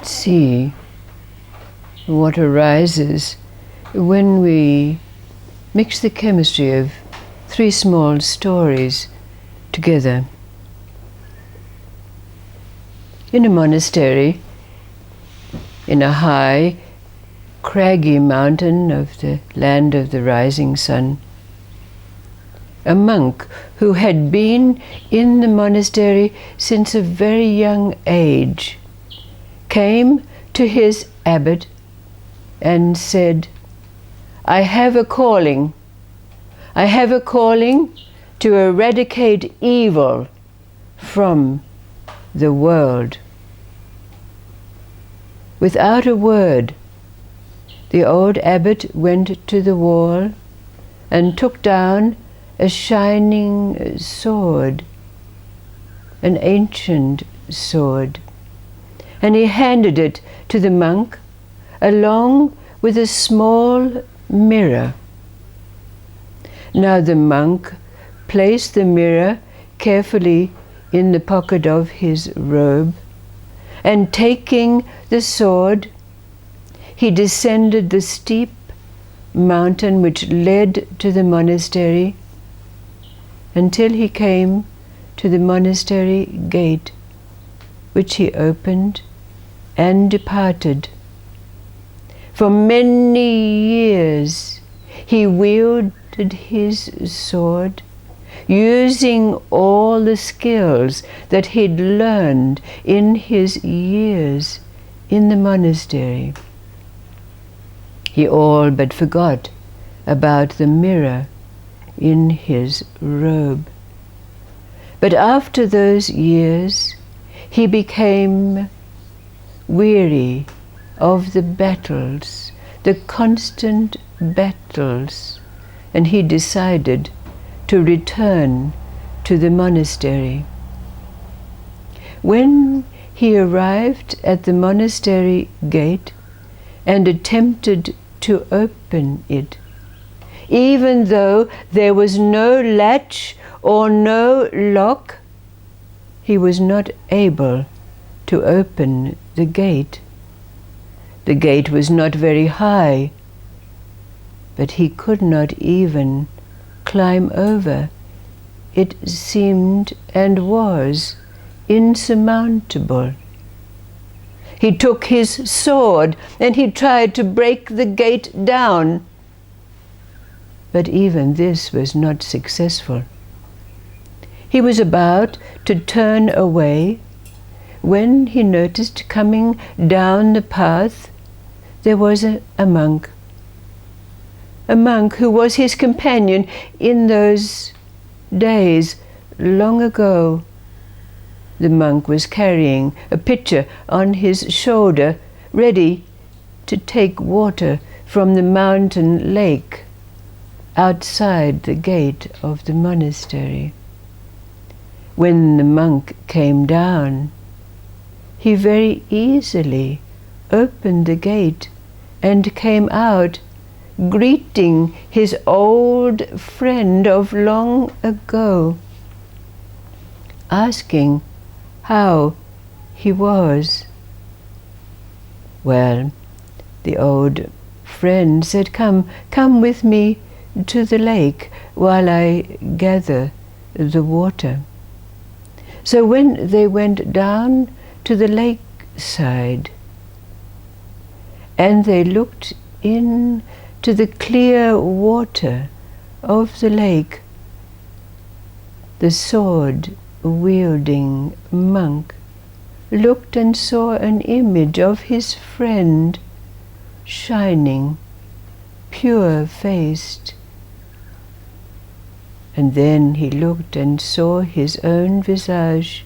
see what arises when we mix the chemistry of three small stories together. In a monastery, in a high, craggy mountain of the land of the rising sun, a monk who had been in the monastery since a very young age came to his abbot and said, "I have a calling. I have a calling to eradicate evil from the world." Without a word, the old abbot went to the wall and took down a shining sword, an ancient sword, and he handed it to the monk along with a small mirror. Now the monk placed the mirror carefully in the pocket of his robe, and taking the sword, he descended the steep mountain which led to the monastery until he came to the monastery gate, which he opened and departed. For many years he wielded his sword, using all the skills that he'd learned in his years in the monastery. He all but forgot about the mirror in his robe. But after those years, he became weary of the battles, the constant battles, and he decided to return to the monastery. When he arrived at the monastery gate and attempted to open it, even though there was no latch or no lock, he was not able to open the gate. The gate was not very high, but he could not even climb over. It seemed and was insurmountable. He took his sword and he tried to break the gate down, but even this was not successful. He was about to turn away when he noticed coming down the path there was a monk who was his companion in those days long ago. The monk was carrying a pitcher on his shoulder, ready to take water from the mountain lake outside the gate of the monastery. When the monk came down, he very easily opened the gate and came out, greeting his old friend of long ago, asking how he was. Well, the old friend said, Come with me to the lake while I gather the water." So when they went down to the lakeside and they looked in to the clear water of the lake, the sword-wielding monk looked and saw an image of his friend, shining, pure-faced. And then he looked and saw his own visage.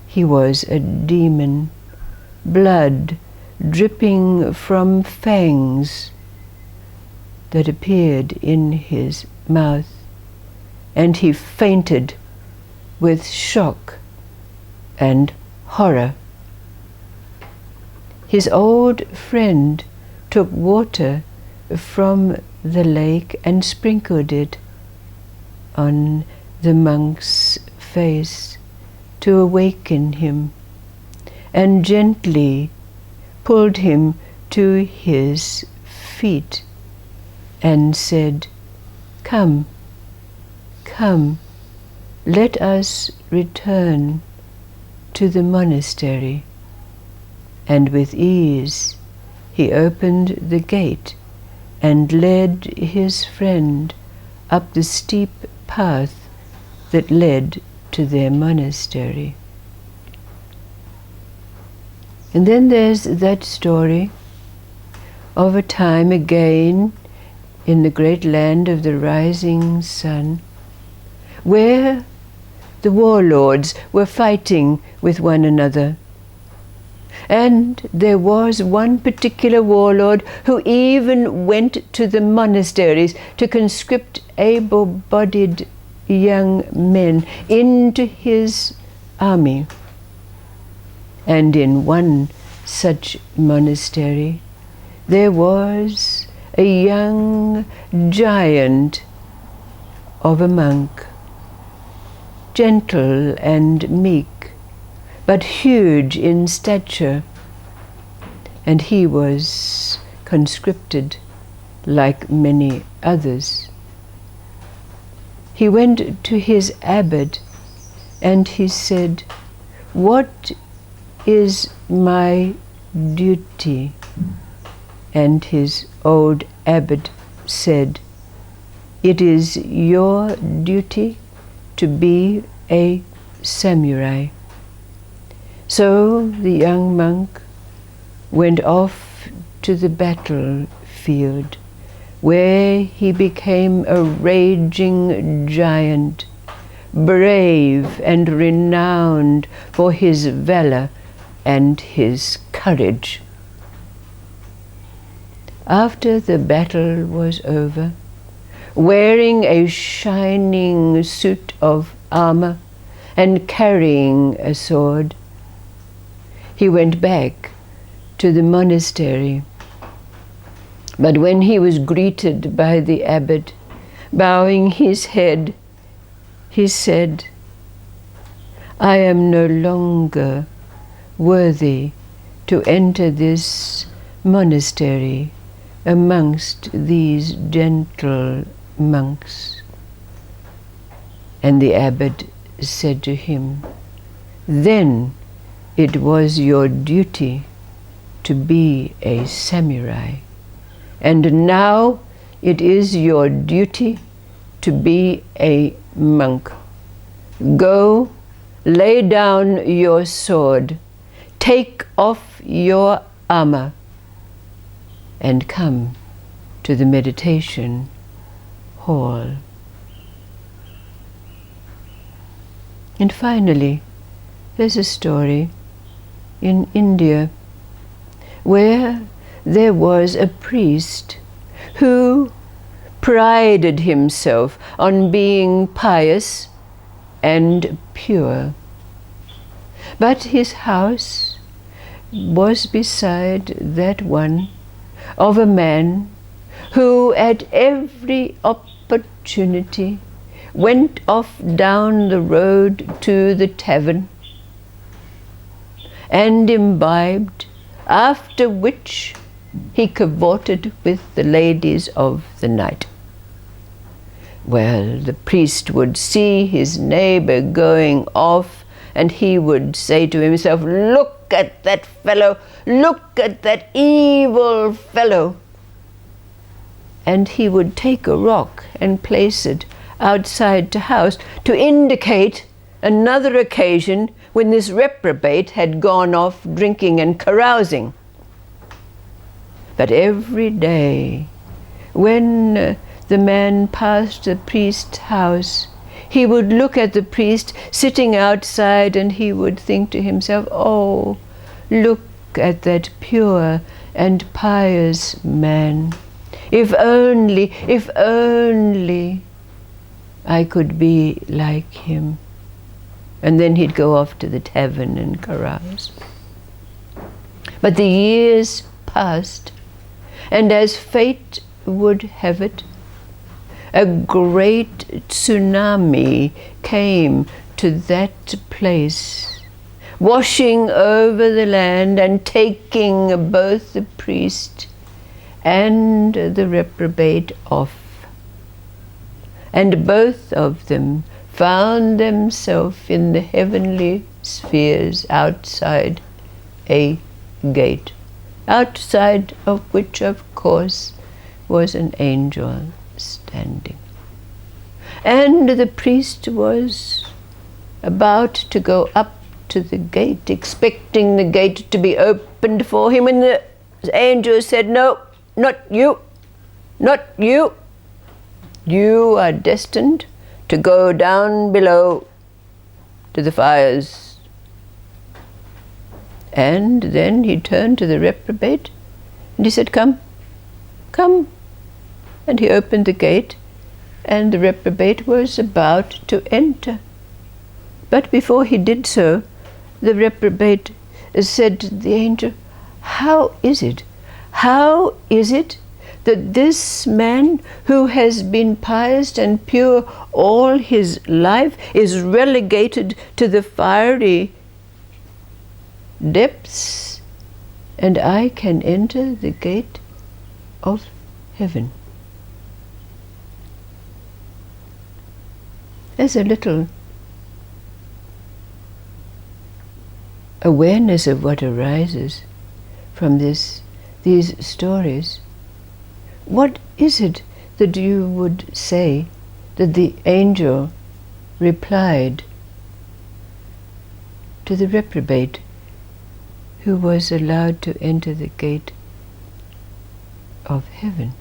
He was a demon, blood dripping from fangs that appeared in his mouth, and he fainted with shock and horror. His old friend took water from the lake and sprinkled it on the monk's face to awaken him, and gently pulled him to his feet and said, "Come, come, let us return to the monastery." And with ease he opened the gate and led his friend up the steep path that led to their monastery. And then there's that story of a time again in the great land of the rising sun, where the warlords were fighting with one another. And there was one particular warlord who even went to the monasteries to conscript able-bodied young men into his army. And in one such monastery there was a young giant of a monk, gentle and meek, but huge in stature, and he was conscripted like many others. He went to his abbot and he said, "What is my duty?" And his old abbot said, "It is your duty to be a samurai." So the young monk went off to the battlefield, where he became a raging giant, brave and renowned for his valor and his courage. After the battle was over, wearing a shining suit of armor and carrying a sword, he went back to the monastery. But when he was greeted by the abbot, bowing his head, he said, "I am no longer worthy to enter this monastery amongst these gentle monks." And the abbot said to him, "Then it was your duty to be a samurai, and now it is your duty to be a monk. Go, lay down your sword, take off your armor, and come to the meditation hall." And finally, there's a story in India where there was a priest who prided himself on being pious and pure. But his house was beside that one of a man who at every opportunity went off down the road to the tavern and imbibed, after which he cavorted with the ladies of the night. Well, the priest would see his neighbour going off, and he would say to himself, "Look at that fellow, look at that evil fellow." And he would take a rock and place it outside the house to indicate another occasion when this reprobate had gone off drinking and carousing. But every day, when the man passed the priest's house, he would look at the priest sitting outside, and he would think to himself, "Oh, look at that pure and pious man. If only I could be like him." And then he'd go off to the tavern and carouse. But the years passed, and as fate would have it, a great tsunami came to that place washing over the land and taking both the priest and the reprobate off. And both of them found themselves in the heavenly spheres outside a gate, outside of which, of course, was an angel standing. And the priest was about to go up to the gate, expecting the gate to be opened for him, and the angel said, "No, not you, not you. You are destined to go down below to the fires." And then he turned to the reprobate and he said, "Come, come." And he opened the gate, and the reprobate was about to enter. But before he did so, the reprobate said to the angel, How is it that this man who has been pious and pure all his life is relegated to the fiery depths, and I can enter the gate of heaven?" There's a little awareness of what arises from these stories. What is it that you would say that the angel replied to the reprobate who was allowed to enter the gate of heaven?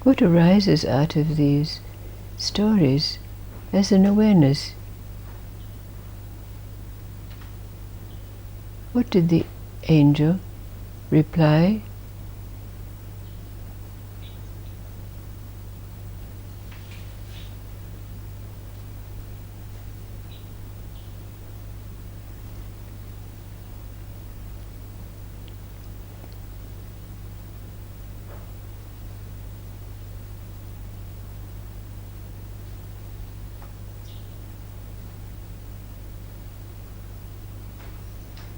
What arises out of these stories as an awareness? What did the angel reply?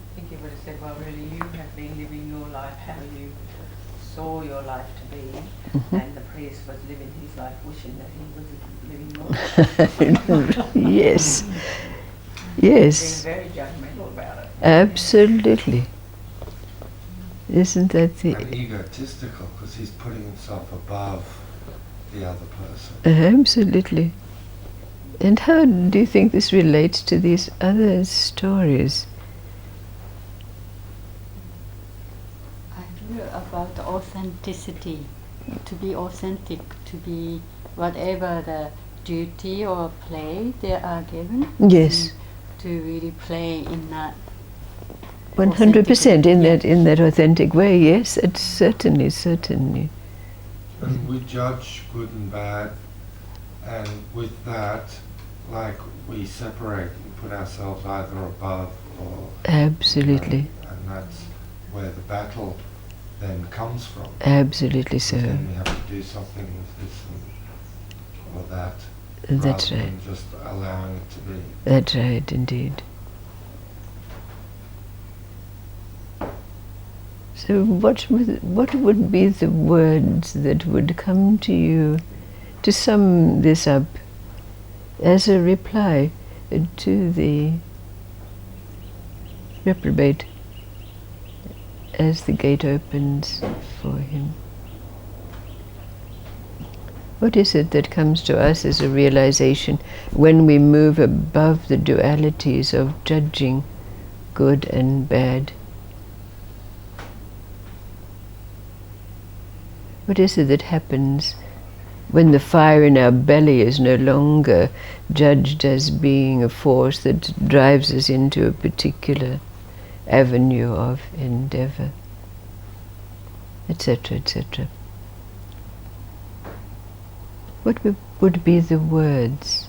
I think he would have said, well, really, you have been living your life how you saw your life to be, and the priest was living his life wishing that he was living more. Yes. Yes. Being very judgmental about it. Absolutely. Isn't that the... And egotistical, because he's putting himself above the other person. Absolutely. And how do you think this relates to these other stories? About authenticity, to be authentic, to be whatever the duty or play they are given. Yes. To really play in that 100% in that authentic way. Yes, it's certainly. And we judge good and bad, and with that, like, we separate and put ourselves either above or... Absolutely. And that's where the battle then comes from. Absolutely so. Then we have to do something with this or that. That's rather right. than just allowing it to be. That's right, indeed. So what would be the words that would come to you to sum this up as a reply to the reprobate as the gate opens for him? What is it that comes to us as a realization when we move above the dualities of judging good and bad? What is it that happens when the fire in our belly is no longer judged as being a force that drives us into a particular avenue of endeavor, etc., etc.? What would be the words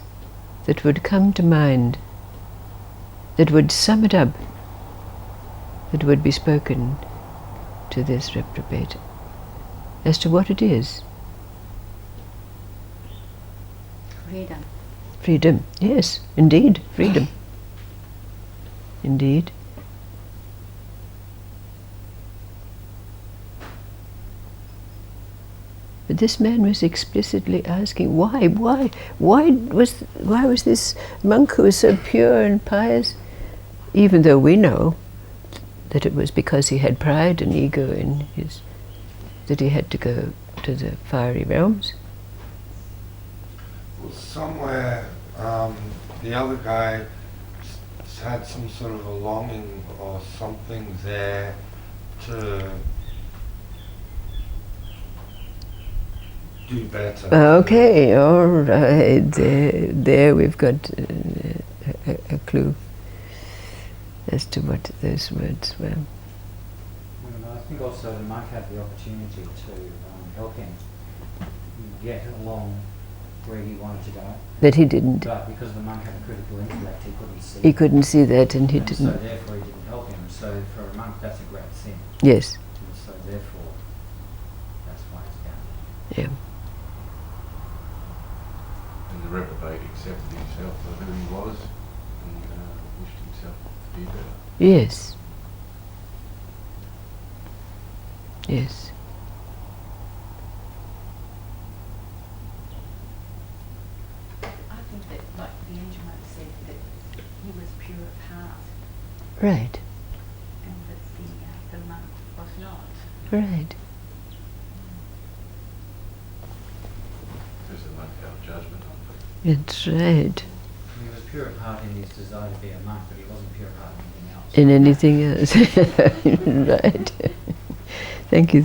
that would come to mind, that would sum it up, that would be spoken to this reprobate as to what it is? Freedom. Freedom, yes, indeed, freedom. Indeed. But this man was explicitly asking, why was this monk who was so pure and pious, even though we know that it was because he had pride and ego in his, that he had to go to the fiery realms. Well, somewhere the other guy had some sort of a longing or something there to do better. Okay, all right. There we've got a clue as to what those words were. And I think also the monk had the opportunity to help him get along where he wanted to go. That he didn't. But because the monk had a critical intellect, he couldn't see. He couldn't see that, and he So didn't. therefore he didn't help him. So for a monk, that's a great sin. Yes. And so therefore, that's why it's down. Yeah. And the reprobate accepted himself for who he was and wished himself to be better. Yes. Yes. I think that, like the angel might have said, that he was pure of heart Right. and that the monk was not. Right. Because the monk held judgment on people. That's right. He was pure of heart in his desire to be a monk, but he wasn't pure of heart in anything else. In anything else. Right. Thank you.